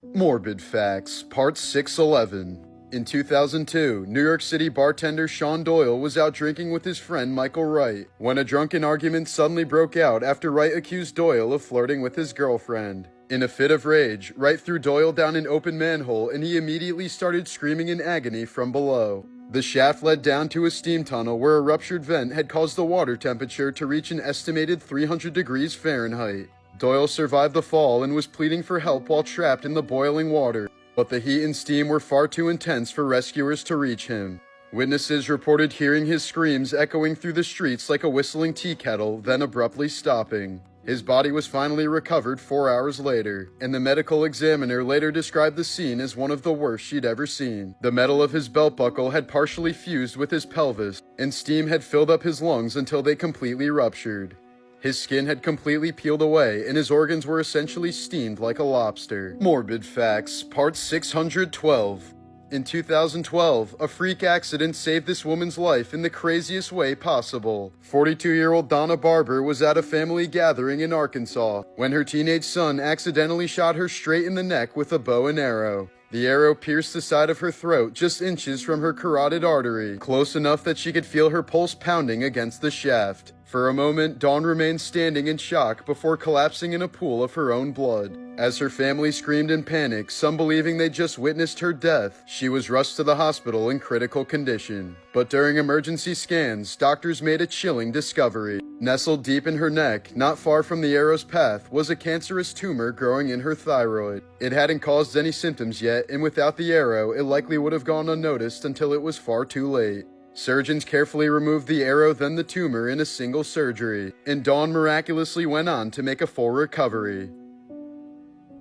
Morbid Facts, Part 611. In 2002, New York City bartender Sean Doyle was out drinking with his friend Michael Wright when a drunken argument suddenly broke out after Wright accused Doyle of flirting with his girlfriend. In a fit of rage, Wright threw Doyle down an open manhole and he immediately started screaming in agony from below. The shaft led down to a steam tunnel where a ruptured vent had caused the water temperature to reach an estimated 300 degrees Fahrenheit. Doyle survived the fall and was pleading for help while trapped in the boiling water, but the heat and steam were far too intense for rescuers to reach him. Witnesses reported hearing his screams echoing through the streets like a whistling tea kettle, then abruptly stopping. His body was finally recovered 4 hours later, and the medical examiner later described the scene as one of the worst she'd ever seen. The metal of his belt buckle had partially fused with his pelvis, and steam had filled up his lungs until they completely ruptured. His skin had completely peeled away, and his organs were essentially steamed like a lobster. Morbid Facts, Part 612. In 2012, a freak accident saved this woman's life in the craziest way possible. 42-year-old Donna Barber was at a family gathering in Arkansas when her teenage son accidentally shot her straight in the neck with a bow and arrow. The arrow pierced the side of her throat just inches from her carotid artery, close enough that she could feel her pulse pounding against the shaft. For a moment, Dawn remained standing in shock before collapsing in a pool of her own blood. As her family screamed in panic, some believing they just witnessed her death, she was rushed to the hospital in critical condition. But during emergency scans, doctors made a chilling discovery. Nestled deep in her neck, not far from the arrow's path, was a cancerous tumor growing in her thyroid. It hadn't caused any symptoms yet, and without the arrow, it likely would have gone unnoticed until it was far too late. Surgeons carefully removed the arrow then the tumor in a single surgery, and Dawn miraculously went on to make a full recovery.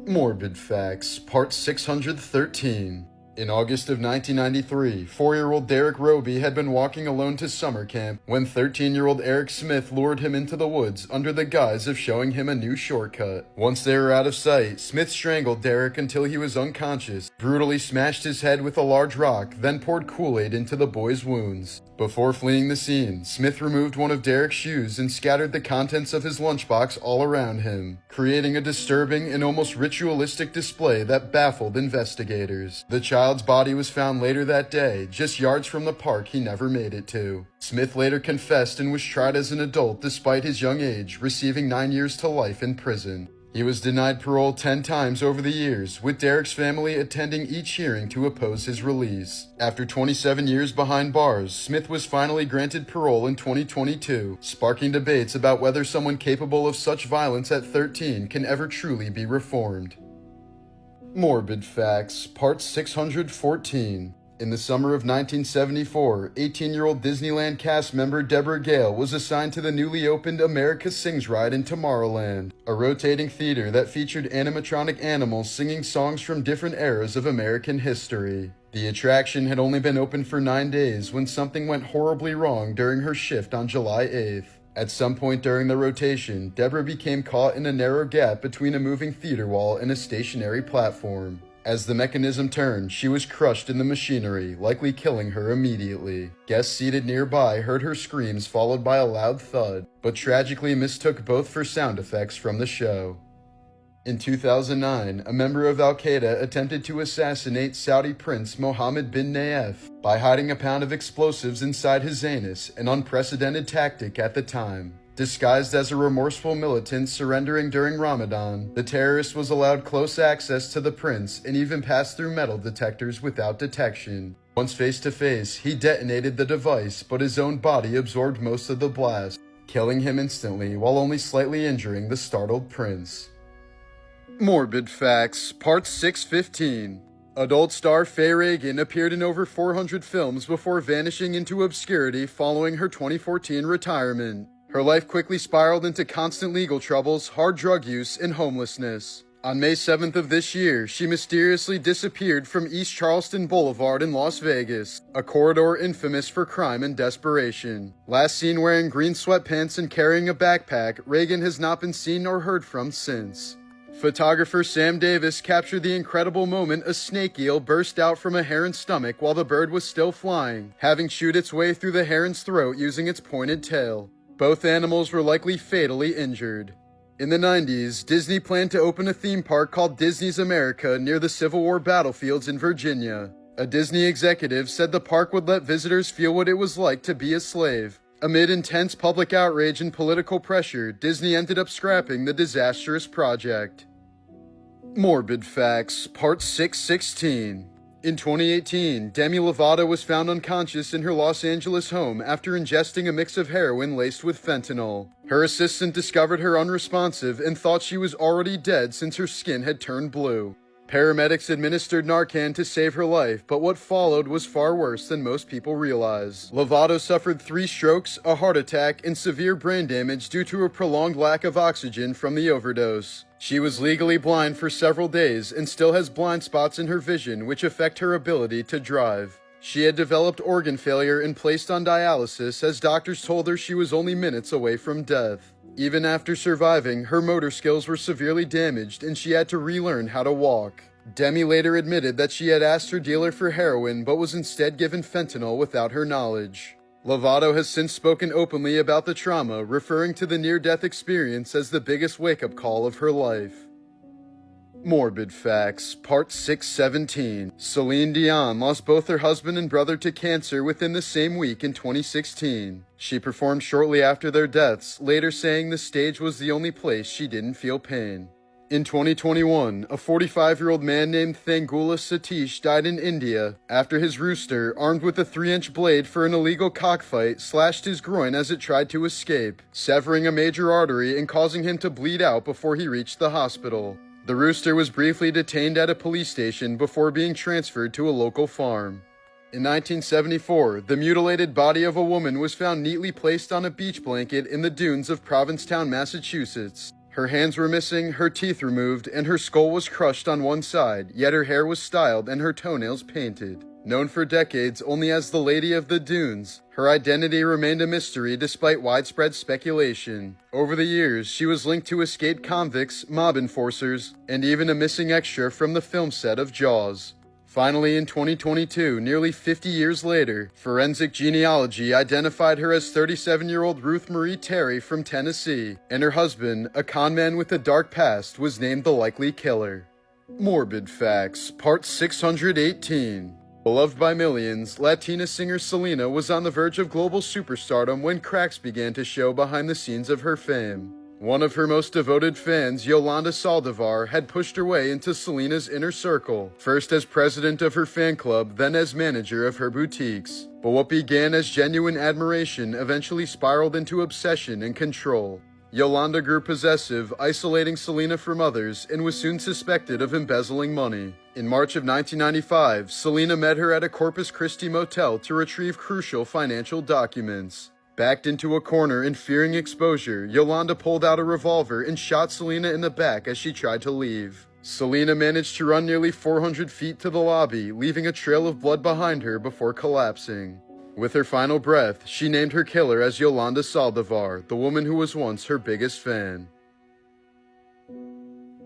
Morbid Facts, Part 613. In August of 1993, 4-year-old Derek Roby had been walking alone to summer camp when 13-year-old Eric Smith lured him into the woods under the guise of showing him a new shortcut. Once they were out of sight, Smith strangled Derek until he was unconscious, brutally smashed his head with a large rock, then poured Kool-Aid into the boy's wounds. Before fleeing the scene, Smith removed one of Derek's shoes and scattered the contents of his lunchbox all around him, creating a disturbing and almost ritualistic display that baffled investigators. The child's body was found later that day, just yards from the park he never made it to. Smith later confessed and was tried as an adult despite his young age, receiving 9 years to life in prison. He was denied parole 10 times over the years, with Derek's family attending each hearing to oppose his release. After 27 years behind bars, Smith was finally granted parole in 2022, sparking debates about whether someone capable of such violence at 13 can ever truly be reformed. Morbid Facts, Part 614. In the summer of 1974, 18-year-old Disneyland cast member Deborah Gale was assigned to the newly opened America Sings ride in Tomorrowland, a rotating theater that featured animatronic animals singing songs from different eras of American history. The attraction had only been open for 9 days when something went horribly wrong during her shift on July 8th. At some point during the rotation, Deborah became caught in a narrow gap between a moving theater wall and a stationary platform. As the mechanism turned, she was crushed in the machinery, likely killing her immediately. Guests seated nearby heard her screams followed by a loud thud, but tragically mistook both for sound effects from the show. In 2009, a member of Al-Qaeda attempted to assassinate Saudi Prince Mohammed bin Nayef by hiding a pound of explosives inside his anus, an unprecedented tactic at the time. Disguised as a remorseful militant surrendering during Ramadan, the terrorist was allowed close access to the prince and even passed through metal detectors without detection. Once face to face, he detonated the device, but his own body absorbed most of the blast, killing him instantly while only slightly injuring the startled prince. Morbid Facts, Part 615. Adult star Faye Reagan appeared in over 400 films before vanishing into obscurity following her 2014 retirement. Her life quickly spiraled into constant legal troubles, hard drug use, and homelessness. On May 7th of this year, she mysteriously disappeared from East Charleston Boulevard in Las Vegas, a corridor infamous for crime and desperation. Last seen wearing green sweatpants and carrying a backpack, Reagan has not been seen or heard from since. Photographer Sam Davis captured the incredible moment a snake eel burst out from a heron's stomach while the bird was still flying, having chewed its way through the heron's throat using its pointed tail. Both animals were likely fatally injured. In the 90s, Disney planned to open a theme park called Disney's America near the Civil War battlefields in Virginia. A Disney executive said the park would let visitors feel what it was like to be a slave. Amid intense public outrage and political pressure, Disney ended up scrapping the disastrous project. Morbid Facts, Part 616. In 2018, Demi Lovato was found unconscious in her Los Angeles home after ingesting a mix of heroin laced with fentanyl. Her assistant discovered her unresponsive and thought she was already dead since her skin had turned blue. Paramedics administered Narcan to save her life, but what followed was far worse than most people realize. Lovato suffered 3 strokes, a heart attack, and severe brain damage due to a prolonged lack of oxygen from the overdose. She was legally blind for several days and still has blind spots in her vision which affect her ability to drive. She had developed organ failure and placed on dialysis as doctors told her she was only minutes away from death. Even after surviving, her motor skills were severely damaged and she had to relearn how to walk. Demi later admitted that she had asked her dealer for heroin but was instead given fentanyl without her knowledge. Lovato has since spoken openly about the trauma, referring to the near-death experience as the biggest wake-up call of her life. Morbid Facts, Part 617. Celine Dion lost both her husband and brother to cancer within the same week in 2016. She performed shortly after their deaths, later saying the stage was the only place she didn't feel pain. In 2021, a 45-year-old man named Thangula Satish died in India after his rooster, armed with a 3-inch blade for an illegal cockfight, slashed his groin as it tried to escape, severing a major artery and causing him to bleed out before he reached the hospital. The rooster was briefly detained at a police station before being transferred to a local farm. In 1974, the mutilated body of a woman was found neatly placed on a beach blanket in the dunes of Provincetown, Massachusetts. Her hands were missing, her teeth removed, and her skull was crushed on one side, yet her hair was styled and her toenails painted. Known for decades only as the Lady of the Dunes, her identity remained a mystery despite widespread speculation. Over the years, she was linked to escaped convicts, mob enforcers, and even a missing extra from the film set of Jaws. Finally, in 2022, nearly 50 years later, forensic genealogy identified her as 37-year-old Ruth Marie Terry from Tennessee, and her husband, a conman with a dark past, was named the likely killer. Morbid Facts, Part 618. Beloved by millions, Latina singer Selena was on the verge of global superstardom when cracks began to show behind the scenes of her fame. One of her most devoted fans, Yolanda Saldivar, had pushed her way into Selena's inner circle, first as president of her fan club, then as manager of her boutiques. But what began as genuine admiration eventually spiraled into obsession and control. Yolanda grew possessive, isolating Selena from others, and was soon suspected of embezzling money. In March of 1995, Selena met her at a Corpus Christi motel to retrieve crucial financial documents. Backed into a corner and fearing exposure, Yolanda pulled out a revolver and shot Selena in the back as she tried to leave. Selena managed to run nearly 400 feet to the lobby, leaving a trail of blood behind her before collapsing. With her final breath, she named her killer as Yolanda Saldivar, the woman who was once her biggest fan.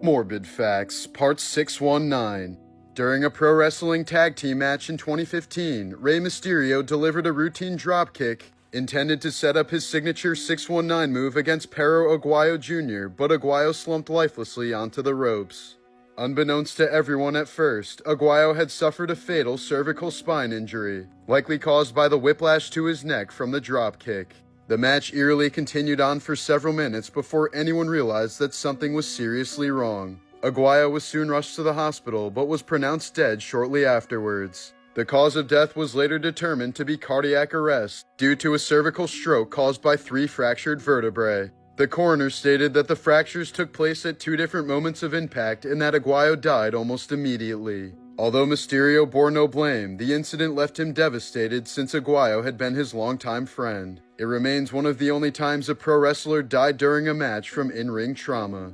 Morbid Facts, Part 619. During a pro wrestling tag team match in 2015, Rey Mysterio delivered a routine dropkick intended to set up his signature 619 move against Perro Aguayo Jr., but Aguayo slumped lifelessly onto the ropes. Unbeknownst to everyone at first, Aguayo had suffered a fatal cervical spine injury, likely caused by the whiplash to his neck from the dropkick. The match eerily continued on for several minutes before anyone realized that something was seriously wrong. Aguayo was soon rushed to the hospital, but was pronounced dead shortly afterwards. The cause of death was later determined to be cardiac arrest, due to a cervical stroke caused by 3 fractured vertebrae. The coroner stated that the fractures took place at 2 different moments of impact and that Aguayo died almost immediately. Although Mysterio bore no blame, the incident left him devastated since Aguayo had been his longtime friend. It remains one of the only times a pro wrestler died during a match from in-ring trauma.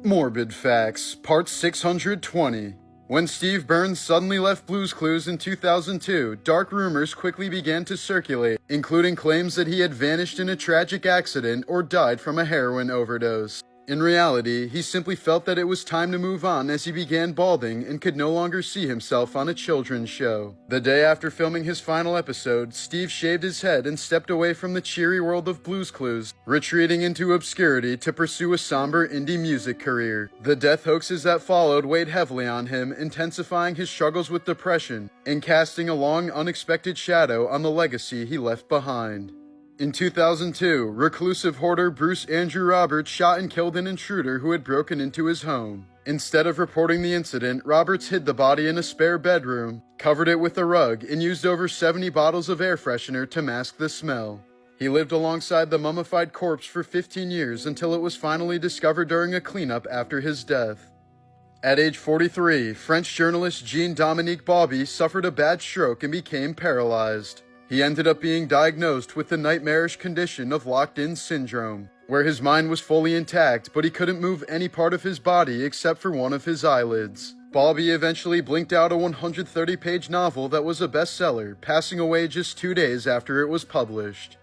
Morbid Facts, Part 620. When Steve Burns suddenly left Blue's Clues in 2002, dark rumors quickly began to circulate, including claims that he had vanished in a tragic accident or died from a heroin overdose. In reality, he simply felt that it was time to move on as he began balding and could no longer see himself on a children's show. The day after filming his final episode, Steve shaved his head and stepped away from the cheery world of Blue's Clues, retreating into obscurity to pursue a somber indie music career. The death hoaxes that followed weighed heavily on him, intensifying his struggles with depression and casting a long, unexpected shadow on the legacy he left behind. In 2002, reclusive hoarder Bruce Andrew Roberts shot and killed an intruder who had broken into his home. Instead of reporting the incident, Roberts hid the body in a spare bedroom, covered it with a rug, and used over 70 bottles of air freshener to mask the smell. He lived alongside the mummified corpse for 15 years until it was finally discovered during a cleanup after his death. At age 43, French journalist Jean-Dominique Bauby suffered a bad stroke and became paralyzed. He ended up being diagnosed with the nightmarish condition of locked-in syndrome, where his mind was fully intact, but he couldn't move any part of his body except for one of his eyelids. Bauby eventually blinked out a 130-page novel that was a bestseller, passing away just 2 days after it was published.